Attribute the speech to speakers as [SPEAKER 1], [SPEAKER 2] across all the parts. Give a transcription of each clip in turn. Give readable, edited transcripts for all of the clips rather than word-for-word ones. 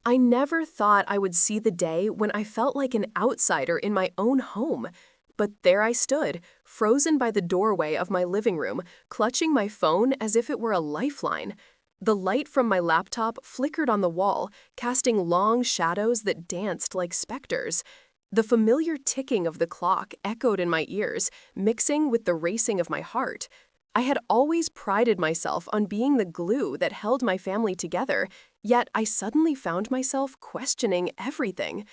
[SPEAKER 1] I never thought I would see the day when I felt like an outsider in my own home. But there I stood, frozen by the doorway of my living room, clutching my phone as if it were a lifeline. The light from my laptop flickered on the wall, casting long shadows that danced like specters. The familiar ticking of the clock echoed in my ears, mixing with the racing of my heart. I had always prided myself on being the glue that held my family together, yet I suddenly found myself questioning everything.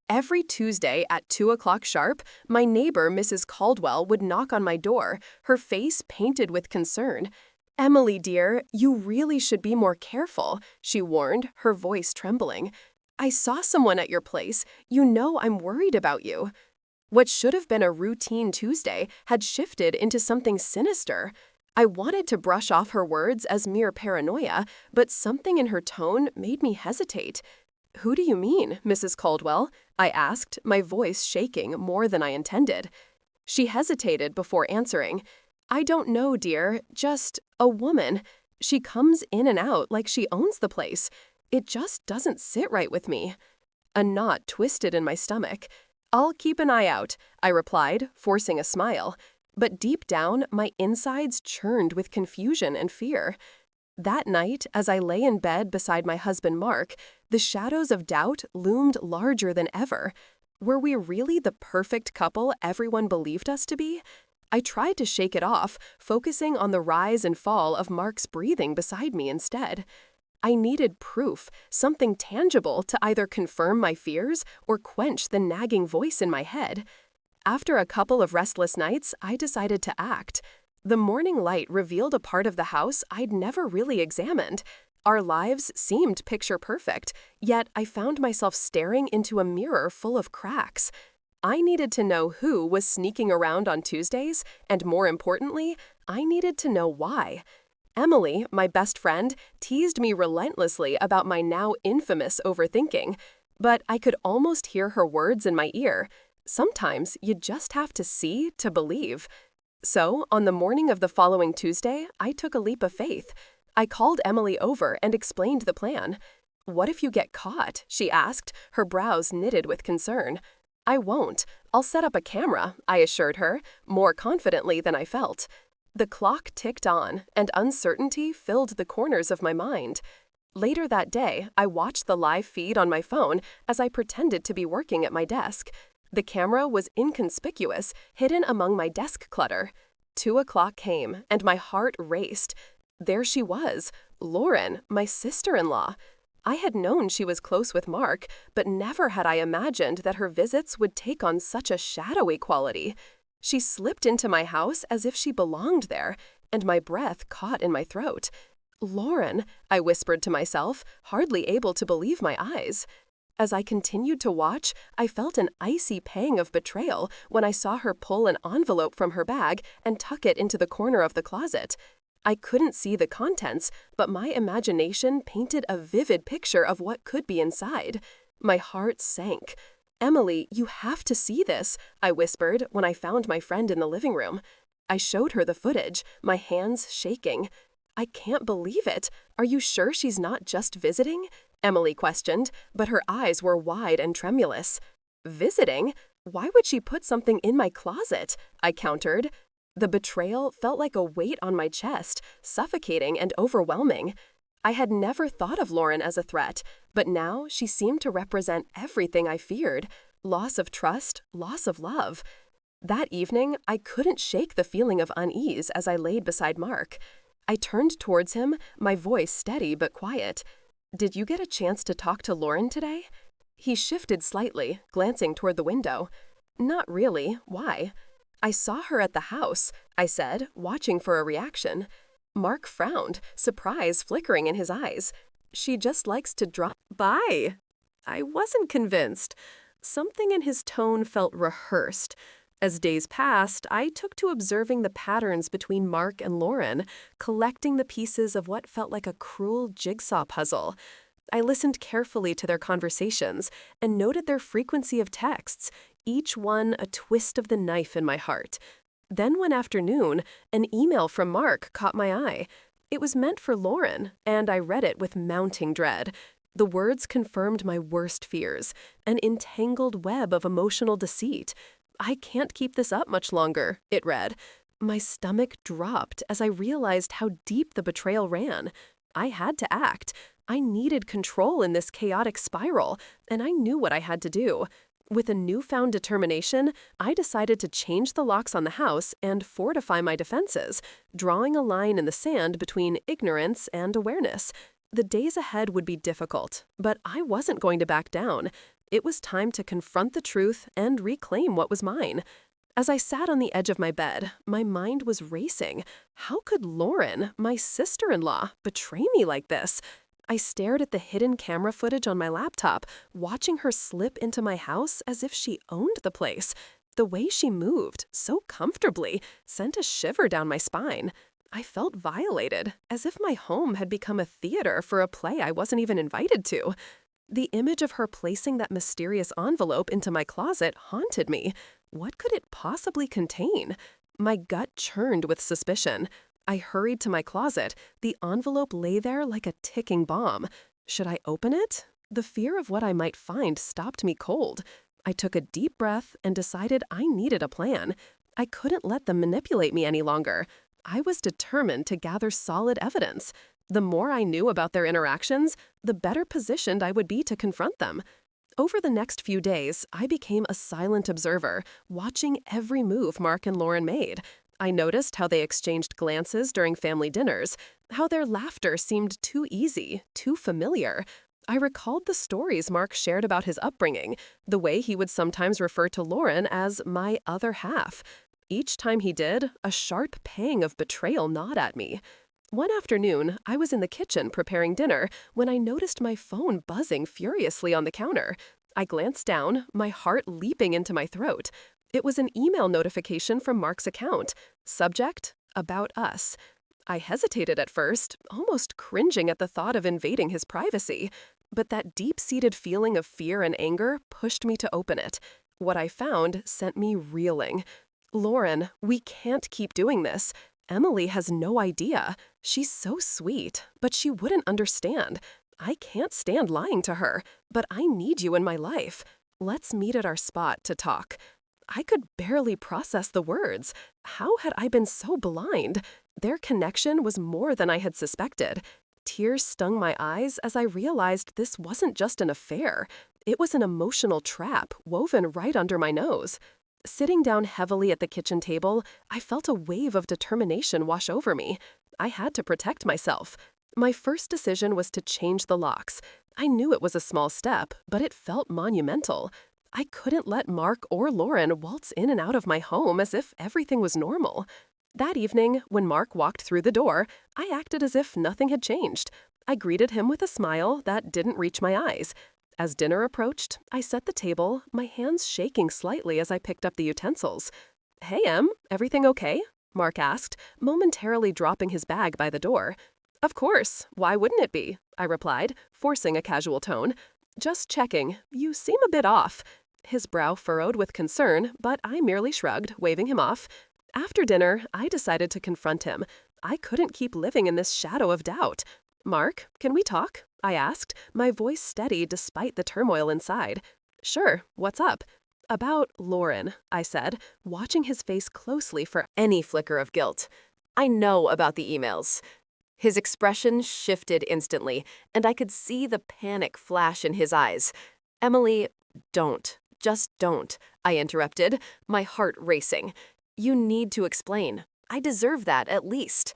[SPEAKER 1] Every Tuesday at 2 o'clock sharp, my neighbor, Mrs. Caldwell, would knock on my door, her face painted with concern. "Emily, dear, you really should be more careful," she warned, her voice trembling. "I saw someone at your place. You know I'm worried about you." What should have been a routine Tuesday had shifted into something sinister. I wanted to brush off her words as mere paranoia, but something in her tone made me hesitate. "Who do you mean, Mrs. Caldwell?" I asked, my voice shaking more than I intended. She hesitated before answering. "I don't know, dear, just a woman. She comes in and out like she owns the place. It just doesn't sit right with me." A knot twisted in my stomach. "I'll keep an eye out," I replied, forcing a smile. But deep down, my insides churned with confusion and fear. That night, as I lay in bed beside my husband Mark, the shadows of doubt loomed larger than ever. Were we really the perfect couple everyone believed us to be? I tried to shake it off, focusing on the rise and fall of Mark's breathing beside me instead. I needed proof, something tangible to either confirm my fears or quench the nagging voice in my head. After a couple of restless nights, I decided to act. The morning light revealed a part of the house I'd never really examined. Our lives seemed picture perfect, yet I found myself staring into a mirror full of cracks. I needed to know who was sneaking around on Tuesdays, and more importantly, I needed to know why. Emily, my best friend, teased me relentlessly about my now infamous overthinking, but I could almost hear her words in my ear. Sometimes you just have to see to believe. So, on the morning of the following Tuesday, I took a leap of faith. I called Emily over and explained the plan. "What if you get caught?" she asked, her brows knitted with concern. "I won't. I'll set up a camera," I assured her, more confidently than I felt. The clock ticked on, and uncertainty filled the corners of my mind. Later that day, I watched the live feed on my phone as I pretended to be working at my desk. The camera was inconspicuous, hidden among my desk clutter. 2 o'clock came, and my heart raced. There she was, Lauren, my sister-in-law. I had known she was close with Mark, but never had I imagined that her visits would take on such a shadowy quality. She slipped into my house as if she belonged there, and my breath caught in my throat. "Lauren," I whispered to myself, hardly able to believe my eyes. As I continued to watch, I felt an icy pang of betrayal when I saw her pull an envelope from her bag and tuck it into the corner of the closet. I couldn't see the contents, but my imagination painted a vivid picture of what could be inside. My heart sank. "Emily, you have to see this," I whispered when I found my friend in the living room. I showed her the footage, my hands shaking. "I can't believe it. Are you sure she's not just visiting?" Emily questioned, but her eyes were wide and tremulous. "Visiting? Why would she put something in my closet?" I countered. The betrayal felt like a weight on my chest, suffocating and overwhelming. I had never thought of Lauren as a threat, but now she seemed to represent everything I feared: loss of trust, loss of love. That evening, I couldn't shake the feeling of unease as I laid beside Mark. I turned towards him, my voice steady but quiet. "Did you get a chance to talk to Lauren today?" He shifted slightly, glancing toward the window. "Not really. Why?" "I saw her at the house," I said, watching for a reaction. Mark frowned, surprise flickering in his eyes. "She just likes to drop by." I wasn't convinced. Something in his tone felt rehearsed. As days passed, I took to observing the patterns between Mark and Lauren, collecting the pieces of what felt like a cruel jigsaw puzzle. I listened carefully to their conversations and noted their frequency of texts, each one a twist of the knife in my heart. Then one afternoon, an email from Mark caught my eye. It was meant for Lauren, and I read it with mounting dread. The words confirmed my worst fears, an entangled web of emotional deceit. "I can't keep this up much longer," it read. My stomach dropped as I realized how deep the betrayal ran. I had to act. I needed control in this chaotic spiral, and I knew what I had to do. With a newfound determination, I decided to change the locks on the house and fortify my defenses, drawing a line in the sand between ignorance and awareness. The days ahead would be difficult, but I wasn't going to back down. It was time to confront the truth and reclaim what was mine. As I sat on the edge of my bed, my mind was racing. How could Lauren, my sister-in-law, betray me like this? I stared at the hidden camera footage on my laptop, watching her slip into my house as if she owned the place. The way she moved, so comfortably, sent a shiver down my spine. I felt violated, as if my home had become a theater for a play I wasn't even invited to. The image of her placing that mysterious envelope into my closet haunted me. What could it possibly contain? My gut churned with suspicion. I hurried to my closet. The envelope lay there like a ticking bomb. Should I open it? The fear of what I might find stopped me cold. I took a deep breath and decided I needed a plan. I couldn't let them manipulate me any longer. I was determined to gather solid evidence. The more I knew about their interactions, the better positioned I would be to confront them. Over the next few days, I became a silent observer, watching every move Mark and Lauren made. I noticed how they exchanged glances during family dinners, how their laughter seemed too easy, too familiar. I recalled the stories Mark shared about his upbringing, the way he would sometimes refer to Lauren as my other half. Each time he did, a sharp pang of betrayal gnawed at me. One afternoon, I was in the kitchen preparing dinner when I noticed my phone buzzing furiously on the counter. I glanced down, my heart leaping into my throat. It was an email notification from Mark's account. Subject, About Us. I hesitated at first, almost cringing at the thought of invading his privacy. But that deep-seated feeling of fear and anger pushed me to open it. What I found sent me reeling. "Lauren, we can't keep doing this. Emily has no idea. She's so sweet, but she wouldn't understand. I can't stand lying to her, but I need you in my life. Let's meet at our spot to talk." I could barely process the words. How had I been so blind? Their connection was more than I had suspected. Tears stung my eyes as I realized this wasn't just an affair. It was an emotional trap woven right under my nose. Sitting down heavily at the kitchen table, I felt a wave of determination wash over me. I had to protect myself. My first decision was to change the locks. I knew it was a small step, but it felt monumental. I couldn't let Mark or Lauren waltz in and out of my home as if everything was normal. That evening, when Mark walked through the door, I acted as if nothing had changed. I greeted him with a smile that didn't reach my eyes. As dinner approached, I set the table, my hands shaking slightly as I picked up the utensils. "Hey, Em, everything okay?" Mark asked, momentarily dropping his bag by the door. "Of course, why wouldn't it be?" I replied, forcing a casual tone. "Just checking, you seem a bit off." His brow furrowed with concern, but I merely shrugged, waving him off. After dinner, I decided to confront him. I couldn't keep living in this shadow of doubt. "Mark, can we talk?" I asked, my voice steady despite the turmoil inside. "Sure, what's up?" "About Lauren," I said, watching his face closely for any flicker of guilt. "I know about the emails." His expression shifted instantly, and I could see the panic flash in his eyes. "Emily, don't. Just don't," I interrupted, my heart racing. "You need to explain. I deserve that, at least."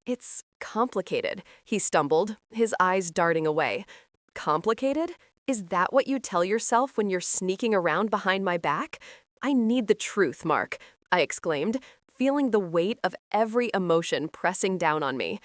[SPEAKER 1] "It's complicated," he stumbled, his eyes darting away. "Complicated? Is that what you tell yourself when you're sneaking around behind my back? I need the truth, Mark," I exclaimed, feeling the weight of every emotion pressing down on me.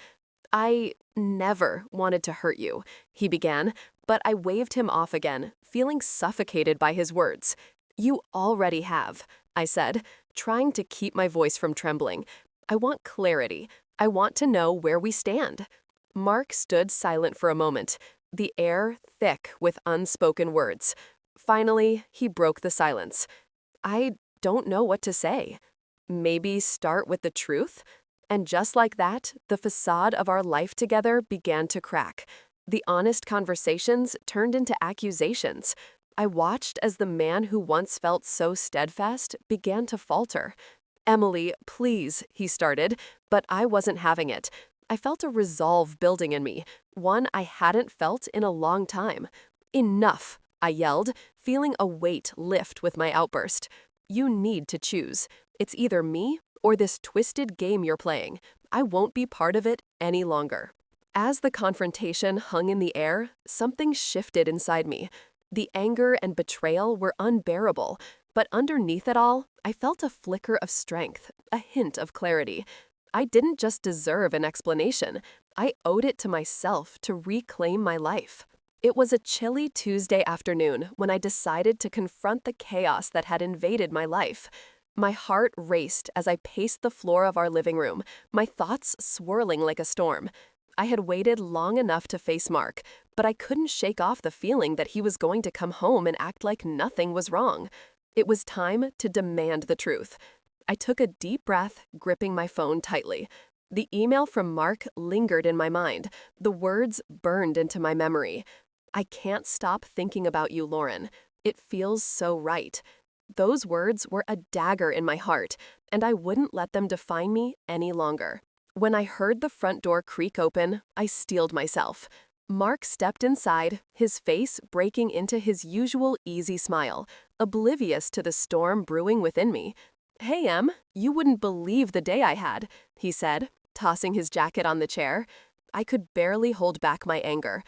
[SPEAKER 1] "I never wanted to hurt you," he began, but I waved him off again, feeling suffocated by his words. "You already have," I said, trying to keep my voice from trembling. "I want clarity. I want to know where we stand." Mark stood silent for a moment, the air thick with unspoken words. Finally, he broke the silence. "I don't know what to say. Maybe start with the truth?" And just like that, the facade of our life together began to crack. The honest conversations turned into accusations. I watched as the man who once felt so steadfast began to falter. Emily, please, he started, but I wasn't having it. I felt a resolve building in me, one I hadn't felt in a long time. Enough, I yelled, feeling a weight lift with my outburst. You need to choose. It's either me or this twisted game you're playing. I won't be part of it any longer. As the confrontation hung in the air, something shifted inside me. The anger and betrayal were unbearable, but underneath it all, I felt a flicker of strength, a hint of clarity. I didn't just deserve an explanation. I owed it to myself to reclaim my life. It was a chilly Tuesday afternoon when I decided to confront the chaos that had invaded my life. My heart raced as I paced the floor of our living room, my thoughts swirling like a storm. I had waited long enough to face Mark, but I couldn't shake off the feeling that he was going to come home and act like nothing was wrong. It was time to demand the truth. I took a deep breath, gripping my phone tightly. The email from Mark lingered in my mind. The words burned into my memory. I can't stop thinking about you, Lauren. It feels so right. Those words were a dagger in my heart, and I wouldn't let them define me any longer. When I heard the front door creak open, I steeled myself. Mark stepped inside, his face breaking into his usual easy smile, oblivious to the storm brewing within me. "Hey, Em, you wouldn't believe the day I had," he said, tossing his jacket on the chair. I could barely hold back my anger.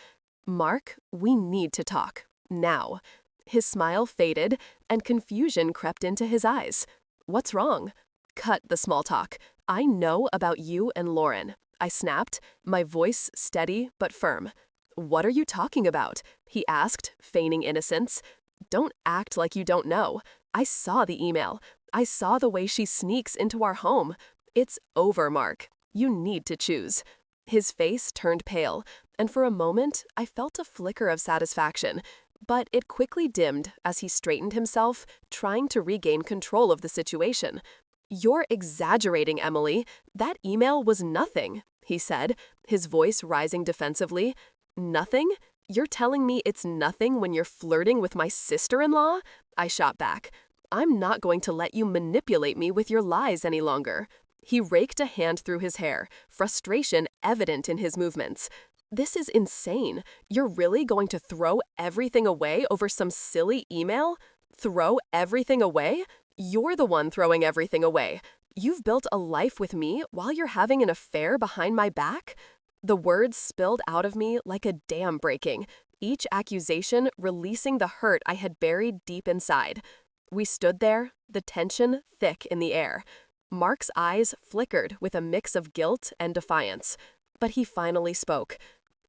[SPEAKER 1] "Mark, we need to talk. Now." His smile faded, and confusion crept into his eyes. "What's wrong?" "Cut the small talk. I know about you and Lauren," I snapped, my voice steady but firm. "What are you talking about?" he asked, feigning innocence. "Don't act like you don't know. I saw the email. I saw the way she sneaks into our home. It's over, Mark. You need to choose." His face turned pale, and for a moment I felt a flicker of satisfaction, but it quickly dimmed as he straightened himself, trying to regain control of the situation. "You're exaggerating, Emily. That email was nothing," he said, his voice rising defensively. "Nothing? You're telling me it's nothing when you're flirting with my sister-in-law?" I shot back. "I'm not going to let you manipulate me with your lies any longer." He raked a hand through his hair, frustration evident in his movements. "This is insane. You're really going to throw everything away over some silly email? Throw everything away? You're the one throwing everything away. You've built a life with me while you're having an affair behind my back?" The words spilled out of me like a dam breaking, each accusation releasing the hurt I had buried deep inside. We stood there, the tension thick in the air. Mark's eyes flickered with a mix of guilt and defiance. But he finally spoke.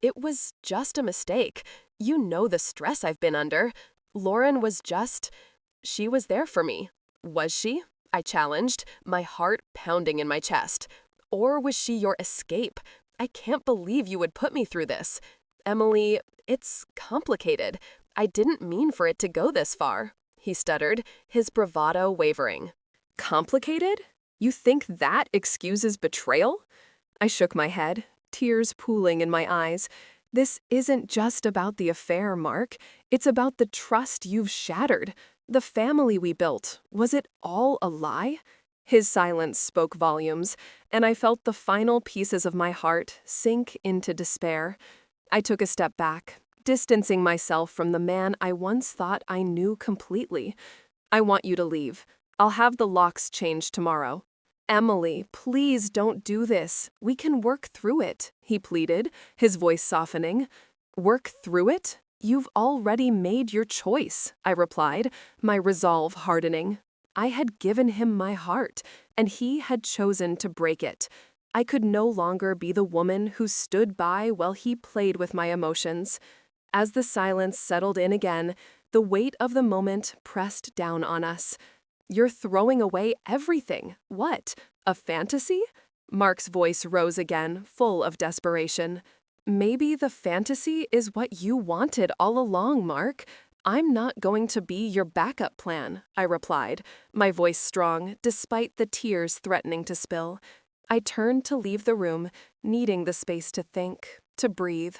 [SPEAKER 1] "It was just a mistake. You know the stress I've been under. Lauren was just... she was there for me." "Was she?" I challenged, my heart pounding in my chest. "Or was she your escape? I can't believe you would put me through this." "Emily, it's complicated. I didn't mean for it to go this far," he stuttered, his bravado wavering. "Complicated? You think that excuses betrayal?" I shook my head, tears pooling in my eyes. "This isn't just about the affair, Mark. It's about the trust you've shattered. The family we built. Was it all a lie?" His silence spoke volumes, and I felt the final pieces of my heart sink into despair. I took a step back, distancing myself from the man I once thought I knew completely. "I want you to leave. I'll have the locks changed tomorrow." "Emily, please don't do this. We can work through it," he pleaded, his voice softening. "Work through it? You've already made your choice," I replied, my resolve hardening. I had given him my heart, and he had chosen to break it. I could no longer be the woman who stood by while he played with my emotions. As the silence settled in again, the weight of the moment pressed down on us. "You're throwing away everything. What? A fantasy?" Mark's voice rose again, full of desperation. "Maybe the fantasy is what you wanted all along, Mark. I'm not going to be your backup plan," I replied, my voice strong, despite the tears threatening to spill. I turned to leave the room, needing the space to think, to breathe.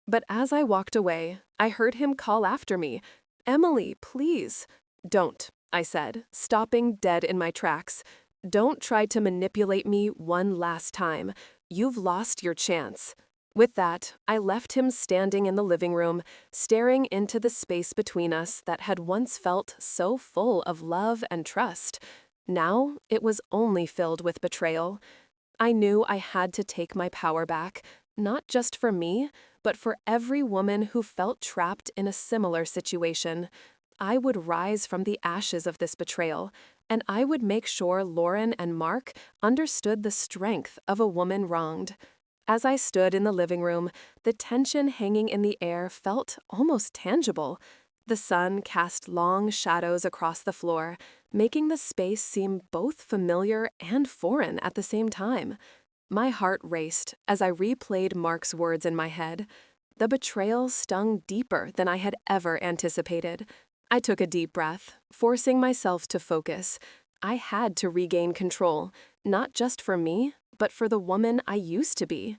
[SPEAKER 1] But as I walked away, I heard him call after me, "Emily, please." "Don't," I said, stopping dead in my tracks. "Don't try to manipulate me one last time. You've lost your chance." With that, I left him standing in the living room, staring into the space between us that had once felt so full of love and trust. Now, it was only filled with betrayal. I knew I had to take my power back, not just for me, but for every woman who felt trapped in a similar situation. I would rise from the ashes of this betrayal, and I would make sure Lauren and Mark understood the strength of a woman wronged. As I stood in the living room, the tension hanging in the air felt almost tangible. The sun cast long shadows across the floor, making the space seem both familiar and foreign at the same time. My heart raced as I replayed Mark's words in my head. The betrayal stung deeper than I had ever anticipated. I took a deep breath, forcing myself to focus. I had to regain control, not just for me, but for the woman I used to be.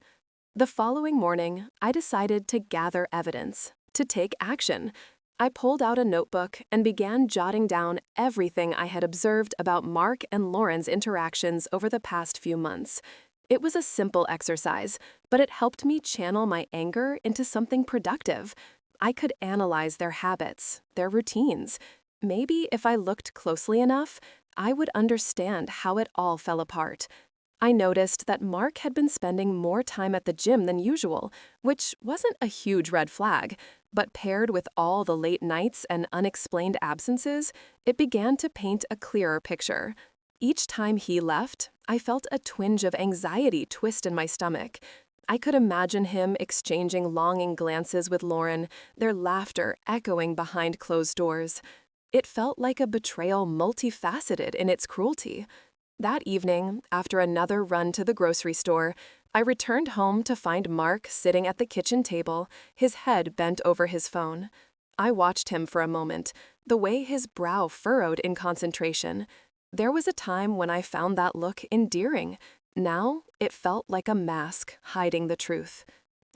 [SPEAKER 1] The following morning, I decided to gather evidence, to take action. I pulled out a notebook and began jotting down everything I had observed about Mark and Lauren's interactions over the past few months. It was a simple exercise, but it helped me channel my anger into something productive. I could analyze their habits, their routines. Maybe if I looked closely enough, I would understand how it all fell apart. I noticed that Mark had been spending more time at the gym than usual, which wasn't a huge red flag, but paired with all the late nights and unexplained absences, it began to paint a clearer picture. Each time he left, I felt a twinge of anxiety twist in my stomach. I could imagine him exchanging longing glances with Lauren, their laughter echoing behind closed doors. It felt like a betrayal multifaceted in its cruelty. That evening, after another run to the grocery store, I returned home to find Mark sitting at the kitchen table, his head bent over his phone. I watched him for a moment, the way his brow furrowed in concentration. There was a time when I found that look endearing. Now, it felt like a mask hiding the truth.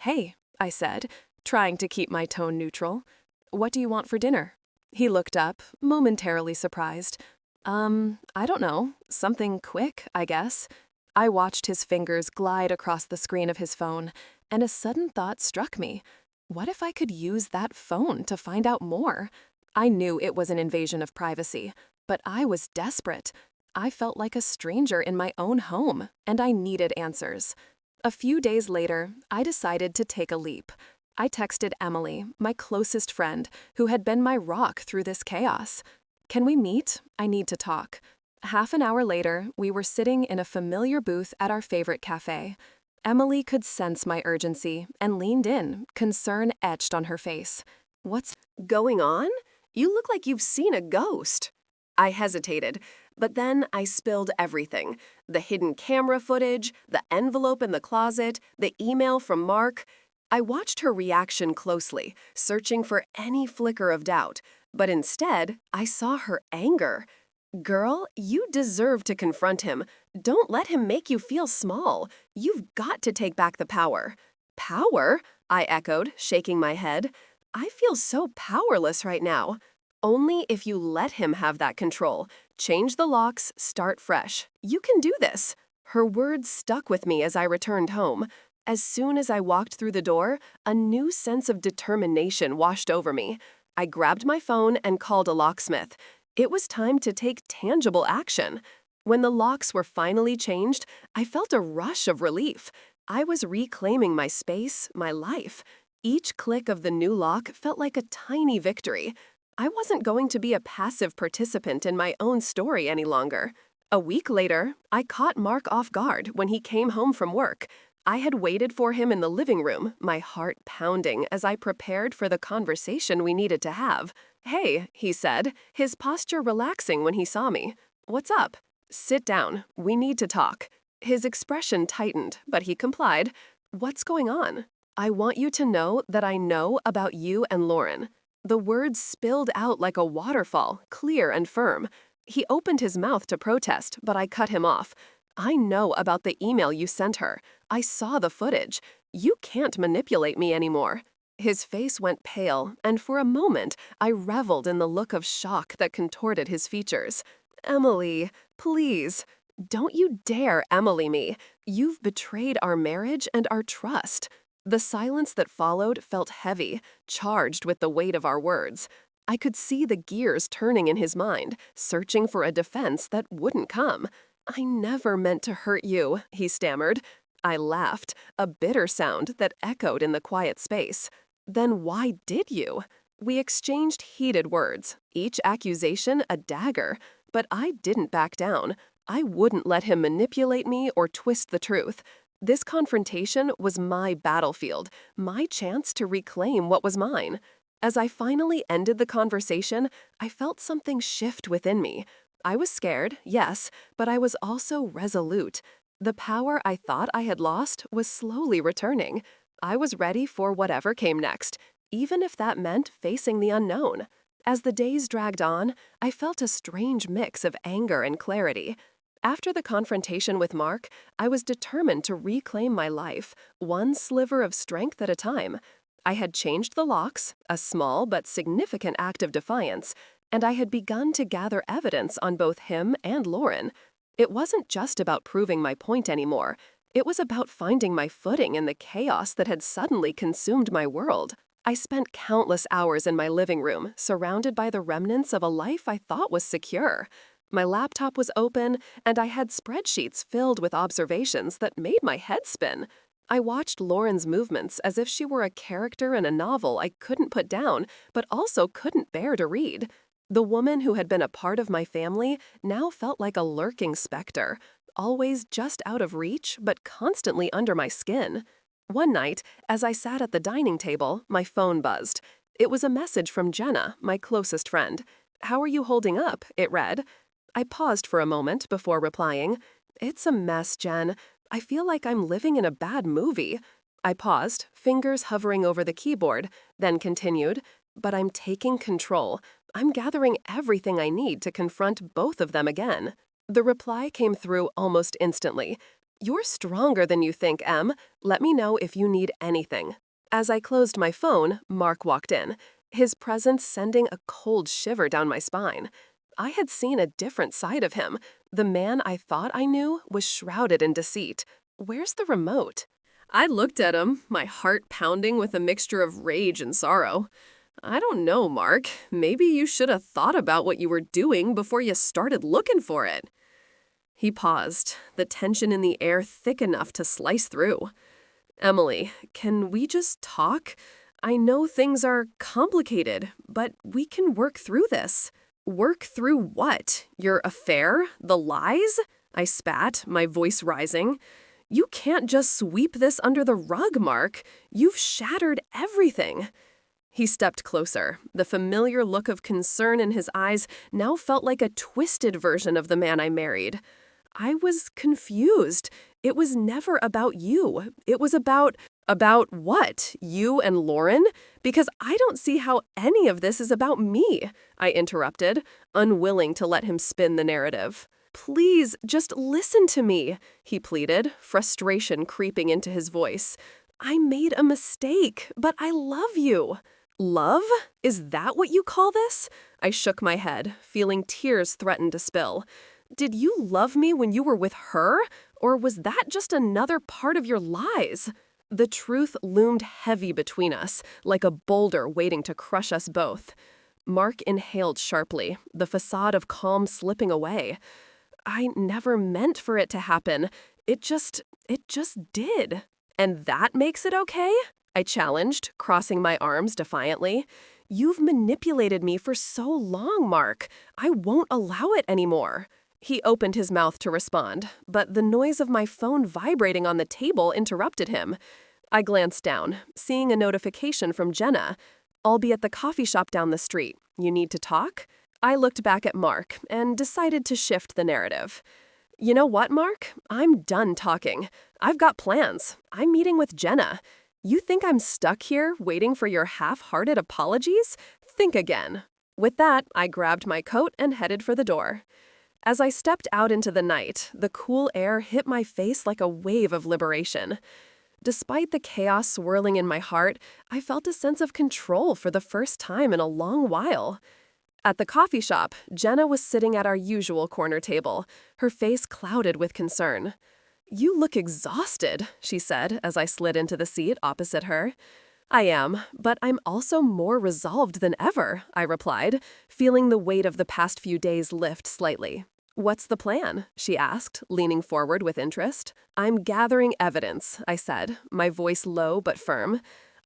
[SPEAKER 1] "Hey," I said, trying to keep my tone neutral. "What do you want for dinner?" He looked up, momentarily surprised. I don't know. Something quick, I guess." I watched his fingers glide across the screen of his phone, and a sudden thought struck me. What if I could use that phone to find out more? I knew it was an invasion of privacy, but I was desperate. I felt like a stranger in my own home, and I needed answers. A few days later, I decided to take a leap. I texted Emily, my closest friend, who had been my rock through this chaos. "Can we meet? I need to talk." Half an hour later, we were sitting in a familiar booth at our favorite cafe. Emily could sense my urgency and leaned in, concern etched on her face. "What's going on? You look like you've seen a ghost." I hesitated, but then I spilled everything. The hidden camera footage, the envelope in the closet, the email from Mark. I watched her reaction closely, searching for any flicker of doubt. But instead, I saw her anger. "Girl, you deserve to confront him. Don't let him make you feel small. You've got to take back the power." "Power?" I echoed, shaking my head. "I feel so powerless right now." "Only if you let him have that control. Change the locks, start fresh. You can do this." Her words stuck with me as I returned home. As soon as I walked through the door, a new sense of determination washed over me. I grabbed my phone and called a locksmith. It was time to take tangible action. When the locks were finally changed, I felt a rush of relief. I was reclaiming my space, my life. Each click of the new lock felt like a tiny victory. I wasn't going to be a passive participant in my own story any longer. A week later, I caught Mark off guard when he came home from work. I had waited for him in the living room, my heart pounding as I prepared for the conversation we needed to have. "Hey," he said, his posture relaxing when he saw me. "What's up?" "Sit down. We need to talk." His expression tightened, but he complied. "What's going on?" "I want you to know that I know about you and Lauren." The words spilled out like a waterfall, clear and firm. He opened his mouth to protest, but I cut him off. "I know about the email you sent her. I saw the footage. You can't manipulate me anymore." His face went pale, and for a moment I reveled in the look of shock that contorted his features. Emily, please, don't you dare Emily me. You've betrayed our marriage and our trust. The silence that followed felt heavy, charged with the weight of our words. I could see the gears turning in his mind, searching for a defense that wouldn't come. I never meant to hurt you, he stammered. I laughed, a bitter sound that echoed in the quiet space. Then why did you? We exchanged heated words, each accusation a dagger, but I didn't back down. I wouldn't let him manipulate me or twist the truth. This confrontation was my battlefield, my chance to reclaim what was mine. As I finally ended the conversation, I felt something shift within me. I was scared, yes, but I was also resolute. The power I thought I had lost was slowly returning. I was ready for whatever came next, even if that meant facing the unknown. As the days dragged on, I felt a strange mix of anger and clarity. After the confrontation with Mark, I was determined to reclaim my life, one sliver of strength at a time. I had changed the locks, a small but significant act of defiance, and I had begun to gather evidence on both him and Lauren. It wasn't just about proving my point anymore. It was about finding my footing in the chaos that had suddenly consumed my world. I spent countless hours in my living room, surrounded by the remnants of a life I thought was secure. My laptop was open, and I had spreadsheets filled with observations that made my head spin. I watched Lauren's movements as if she were a character in a novel I couldn't put down, but also couldn't bear to read. The woman who had been a part of my family now felt like a lurking specter, always just out of reach, but constantly under my skin. One night, as I sat at the dining table, my phone buzzed. It was a message from Jenna, my closest friend. "How are you holding up?" it read. I paused for a moment before replying. "It's a mess, Jen. I feel like I'm living in a bad movie." I paused, fingers hovering over the keyboard, then continued, "But I'm taking control. I'm gathering everything I need to confront both of them again." The reply came through almost instantly. "You're stronger than you think, Em. Let me know if you need anything." As I closed my phone, Mark walked in, his presence sending a cold shiver down my spine. I had seen a different side of him. The man I thought I knew was shrouded in deceit. Where's the remote? I looked at him, my heart pounding with a mixture of rage and sorrow. "I don't know, Mark. Maybe you should have thought about what you were doing before you started looking for it." He paused, the tension in the air thick enough to slice through. "Emily, can we just talk? I know things are complicated, but we can work through this." "Work through what? Your affair? The lies?" I spat, my voice rising. "You can't just sweep this under the rug, Mark. You've shattered everything." He stepped closer. The familiar look of concern in his eyes now felt like a twisted version of the man I married. I was confused. It was never about you. It was about what? You and Lauren? Because I don't see how any of this is about me, I interrupted, unwilling to let him spin the narrative. "Please, just listen to me," he pleaded, frustration creeping into his voice. "I made a mistake, but I love you." "Love? Is that what you call this?" I shook my head, feeling tears threaten to spill. "Did you love me when you were with her? Or was that just another part of your lies?" The truth loomed heavy between us, like a boulder waiting to crush us both. Mark inhaled sharply, the facade of calm slipping away. "I never meant for it to happen. It just did." "And that makes it okay?" I challenged, crossing my arms defiantly. "You've manipulated me for so long, Mark. I won't allow it anymore." He opened his mouth to respond, but the noise of my phone vibrating on the table interrupted him. I glanced down, seeing a notification from Jenna. "I'll be at the coffee shop down the street. You need to talk?" I looked back at Mark and decided to shift the narrative. "You know what, Mark? I'm done talking. I've got plans. I'm meeting with Jenna. You think I'm stuck here waiting for your half-hearted apologies? Think again." With that, I grabbed my coat and headed for the door. As I stepped out into the night, the cool air hit my face like a wave of liberation. Despite the chaos swirling in my heart, I felt a sense of control for the first time in a long while. At the coffee shop, Jenna was sitting at our usual corner table, her face clouded with concern. "You look exhausted," she said as I slid into the seat opposite her. "I am, but I'm also more resolved than ever," I replied, feeling the weight of the past few days lift slightly. "What's the plan?" she asked, leaning forward with interest. "I'm gathering evidence," I said, my voice low but firm.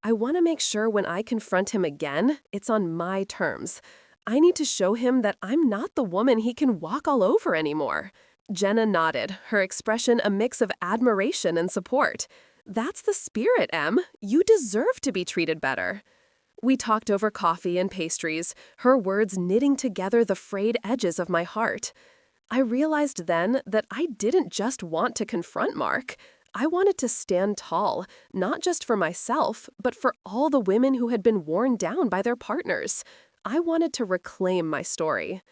[SPEAKER 1] "I want to make sure when I confront him again, it's on my terms. I need to show him that I'm not the woman he can walk all over anymore." Jenna nodded, her expression a mix of admiration and support. "That's the spirit, Em. You deserve to be treated better." We talked over coffee and pastries, her words knitting together the frayed edges of my heart. I realized then that I didn't just want to confront Mark. I wanted to stand tall, not just for myself, but for all the women who had been worn down by their partners. I wanted to reclaim my story.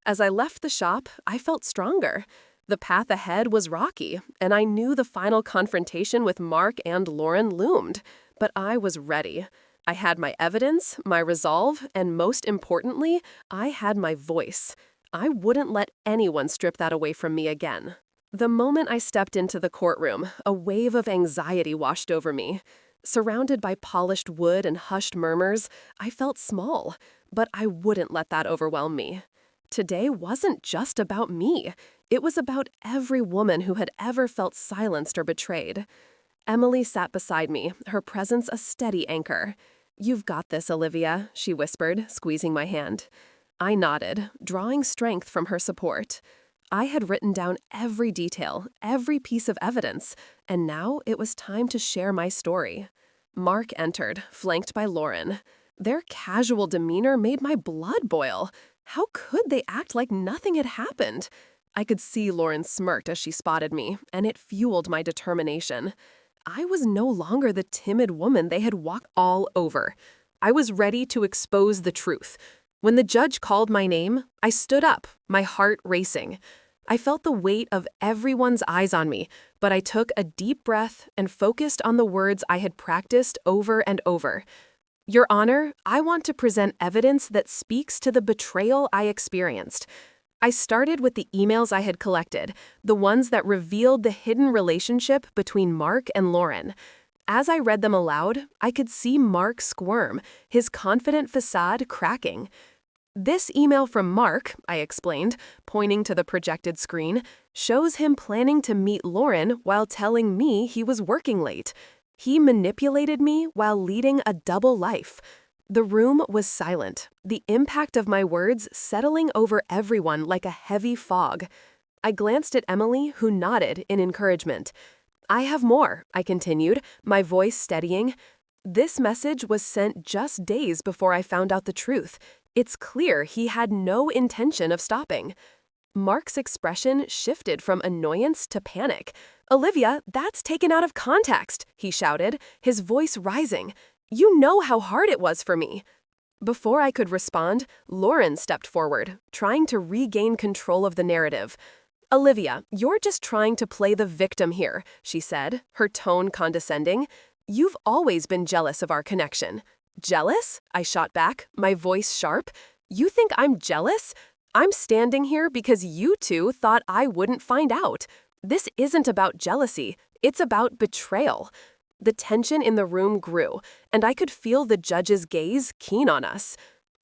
[SPEAKER 1] As I left the shop, I felt stronger. The path ahead was rocky, and I knew the final confrontation with Mark and Lauren loomed. But I was ready. I had my evidence, my resolve, and most importantly, I had my voice. I wouldn't let anyone strip that away from me again. The moment I stepped into the courtroom, a wave of anxiety washed over me. Surrounded by polished wood and hushed murmurs, I felt small, but I wouldn't let that overwhelm me. Today wasn't just about me. It was about every woman who had ever felt silenced or betrayed. Emily sat beside me, her presence a steady anchor. "You've got this, Olivia," she whispered, squeezing my hand. I nodded, drawing strength from her support. I had written down every detail, every piece of evidence, and now it was time to share my story. Mark entered, flanked by Lauren. Their casual demeanor made my blood boil. How could they act like nothing had happened? I could see Lauren smirked as she spotted me, and it fueled my determination. I was no longer the timid woman they had walked all over. I was ready to expose the truth. When the judge called my name, I stood up, my heart racing. I felt the weight of everyone's eyes on me, but I took a deep breath and focused on the words I had practiced over and over. "Your Honor, I want to present evidence that speaks to the betrayal I experienced." I started with the emails I had collected, the ones that revealed the hidden relationship between Mark and Lauren. As I read them aloud, I could see Mark squirm, his confident facade cracking. "This email from Mark," I explained, pointing to the projected screen, "shows him planning to meet Lauren while telling me he was working late. He manipulated me while leading a double life." The room was silent, the impact of my words settling over everyone like a heavy fog. I glanced at Emily, who nodded in encouragement. "I have more," I continued, my voice steadying. "This message was sent just days before I found out the truth. It's clear he had no intention of stopping." Mark's expression shifted from annoyance to panic. "Olivia, that's taken out of context," he shouted, his voice rising. "You know how hard it was for me." Before I could respond, Lauren stepped forward, trying to regain control of the narrative. "Olivia, you're just trying to play the victim here," she said, her tone condescending. "You've always been jealous of our connection." "Jealous?" I shot back, my voice sharp. "You think I'm jealous? I'm standing here because you two thought I wouldn't find out. This isn't about jealousy. It's about betrayal." The tension in the room grew, and I could feel the judge's gaze keen on us.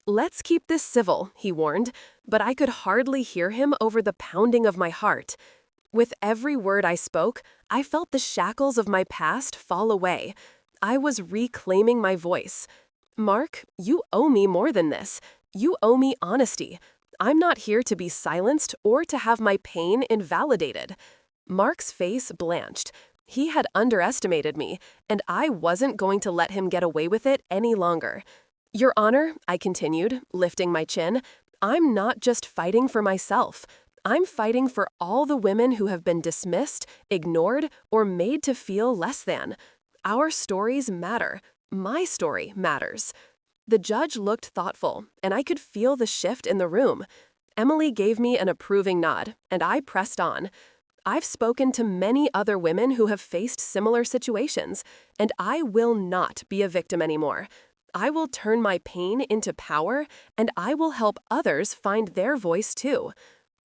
[SPEAKER 1] "Let's keep this civil," he warned, but I could hardly hear him over the pounding of my heart. With every word I spoke, I felt the shackles of my past fall away. I was reclaiming my voice. "Mark, you owe me more than this. You owe me honesty. I'm not here to be silenced or to have my pain invalidated." Mark's face blanched. He had underestimated me, and I wasn't going to let him get away with it any longer. "Your Honor," I continued, lifting my chin, "I'm not just fighting for myself. I'm fighting for all the women who have been dismissed, ignored, or made to feel less than. Our stories matter. My story matters." The judge looked thoughtful, and I could feel the shift in the room. Emily gave me an approving nod, and I pressed on. I've spoken to many other women who have faced similar situations, and I will not be a victim anymore. I will turn my pain into power, and I will help others find their voice too.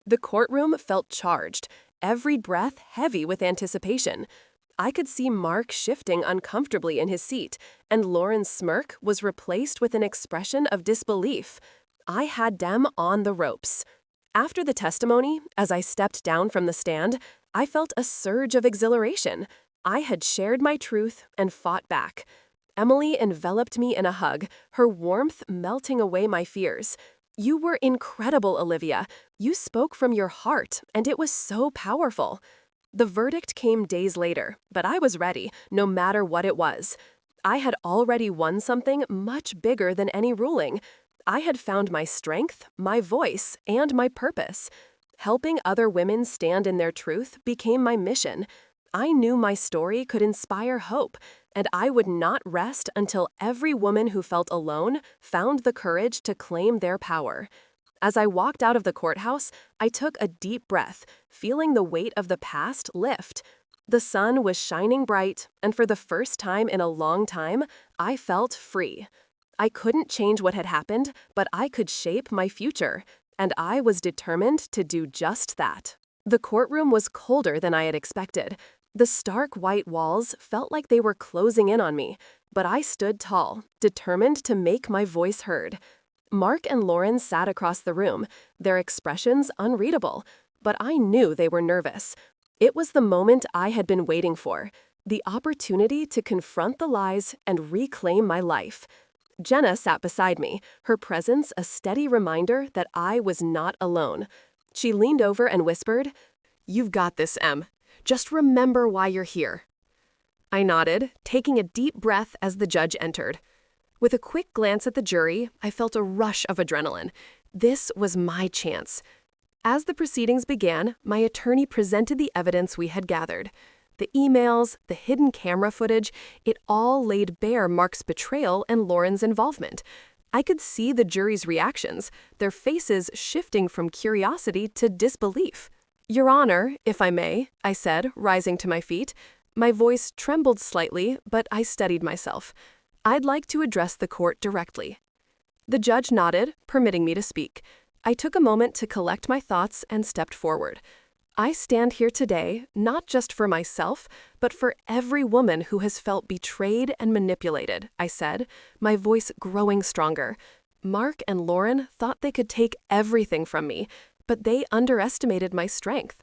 [SPEAKER 1] The courtroom felt charged, every breath heavy with anticipation. I could see Mark shifting uncomfortably in his seat, and Lauren's smirk was replaced with an expression of disbelief. I had them on the ropes. After the testimony, as I stepped down from the stand, I felt a surge of exhilaration. I had shared my truth and fought back. Emily enveloped me in a hug, her warmth melting away my fears. You were incredible, Olivia. You spoke from your heart, and it was so powerful. The verdict came days later, but I was ready, no matter what it was. I had already won something much bigger than any ruling. I had found my strength, my voice, and my purpose. Helping other women stand in their truth became my mission. I knew my story could inspire hope, and I would not rest until every woman who felt alone found the courage to claim their power. As I walked out of the courthouse, I took a deep breath, feeling the weight of the past lift. The sun was shining bright, and for the first time in a long time, I felt free. I couldn't change what had happened, but I could shape my future, and I was determined to do just that. The courtroom was colder than I had expected. The stark white walls felt like they were closing in on me, but I stood tall, determined to make my voice heard. Mark and Lauren sat across the room, their expressions unreadable, but I knew they were nervous. It was the moment I had been waiting for, the opportunity to confront the lies and reclaim my life. Jenna sat beside me, her presence a steady reminder that I was not alone. She leaned over and whispered, "You've got this, Em. Just remember why you're here." I nodded, taking a deep breath as the judge entered. With a quick glance at the jury, I felt a rush of adrenaline. This was my chance. As the proceedings began, my attorney presented the evidence we had gathered. The emails, the hidden camera footage, it all laid bare Mark's betrayal and Lauren's involvement. I could see the jury's reactions, their faces shifting from curiosity to disbelief. "Your Honor, if I may," I said, rising to my feet. My voice trembled slightly, but I steadied myself. "I'd like to address the court directly." The judge nodded, permitting me to speak. I took a moment to collect my thoughts and stepped forward. I stand here today not just for myself, but for every woman who has felt betrayed and manipulated, I said, my voice growing stronger. Mark and Lauren thought they could take everything from me, but they underestimated my strength.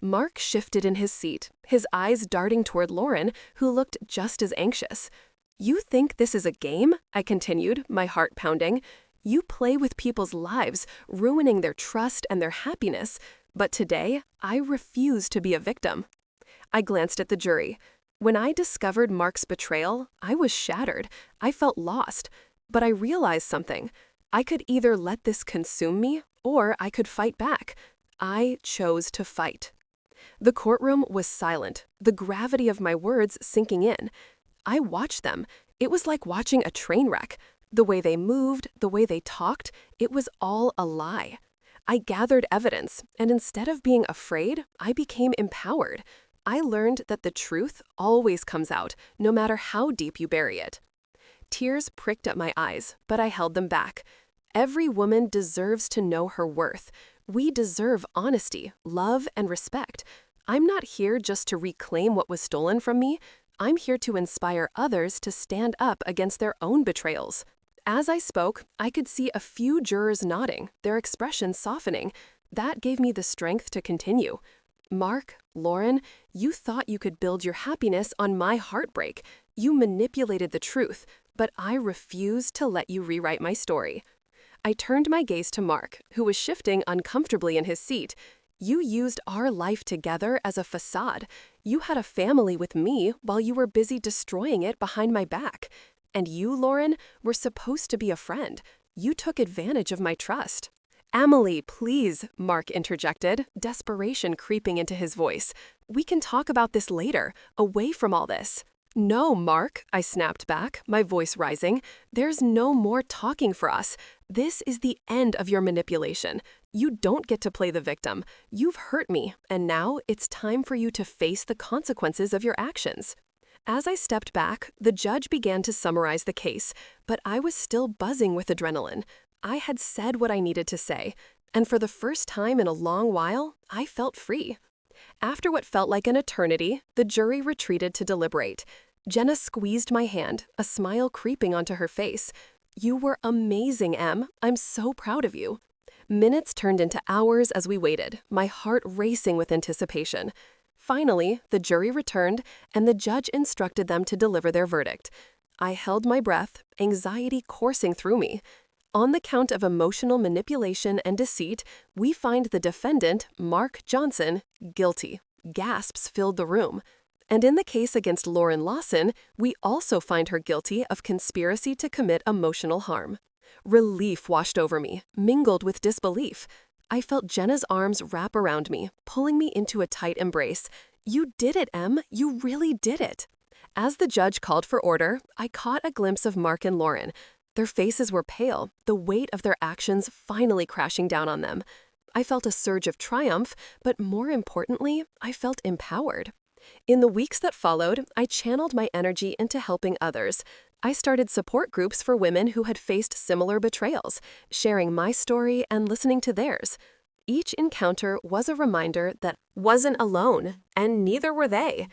[SPEAKER 1] Mark shifted in his seat, his eyes darting toward Lauren, who looked just as anxious. "You think this is a game?" I continued, my heart pounding. "You play with people's lives, ruining their trust and their happiness. But today, I refuse to be a victim." I glanced at the jury. When I discovered Mark's betrayal, I was shattered. I felt lost. But I realized something. I could either let this consume me, or I could fight back. I chose to fight. The courtroom was silent, the gravity of my words sinking in. I watched them. It was like watching a train wreck. The way they moved, the way they talked, it was all a lie. I gathered evidence, and instead of being afraid, I became empowered. I learned that the truth always comes out, no matter how deep you bury it. Tears pricked at my eyes, but I held them back. Every woman deserves to know her worth. We deserve honesty, love, and respect. I'm not here just to reclaim what was stolen from me. I'm here to inspire others to stand up against their own betrayals. As I spoke, I could see a few jurors nodding, their expressions softening. That gave me the strength to continue. "Mark, Lauren, you thought you could build your happiness on my heartbreak. You manipulated the truth, but I refuse to let you rewrite my story." I turned my gaze to Mark, who was shifting uncomfortably in his seat. "You used our life together as a facade. You had a family with me while you were busy destroying it behind my back. And you, Lauren, were supposed to be a friend. You took advantage of my trust." "Emily, please," Mark interjected, desperation creeping into his voice. "We can talk about this later, away from all this." No, Mark, I snapped back, my voice rising. There's no more talking for us. This is the end of your manipulation. You don't get to play the victim. You've hurt me, and now it's time for you to face the consequences of your actions. As I stepped back, the judge began to summarize the case, but I was still buzzing with adrenaline. I had said what I needed to say, and for the first time in a long while, I felt free. After what felt like an eternity, the jury retreated to deliberate. Jenna squeezed my hand, a smile creeping onto her face. You were amazing, Em. I'm so proud of you. Minutes turned into hours as we waited, my heart racing with anticipation. Finally, the jury returned, and the judge instructed them to deliver their verdict. I held my breath, anxiety coursing through me. On the count of emotional manipulation and deceit, we find the defendant, Mark Johnson, guilty. Gasps filled the room. And in the case against Lauren Lawson, we also find her guilty of conspiracy to commit emotional harm. Relief washed over me, mingled with disbelief. I felt Jenna's arms wrap around me, pulling me into a tight embrace. You did it, Em. You really did it. As the judge called for order, I caught a glimpse of Mark and Lauren. Their faces were pale, the weight of their actions finally crashing down on them. I felt a surge of triumph, but more importantly, I felt empowered. In the weeks that followed, I channeled my energy into helping others. I started support groups for women who had faced similar betrayals, sharing my story and listening to theirs. Each encounter was a reminder that I wasn't alone, and neither were they.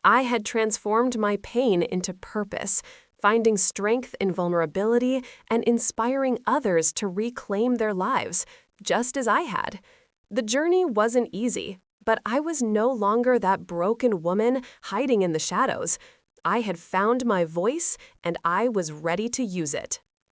[SPEAKER 1] I had transformed my pain into purpose, finding strength in vulnerability and inspiring others to reclaim their lives, just as I had. The journey wasn't easy, but I was no longer that broken woman hiding in the shadows. I had found my voice, and I was ready to use it.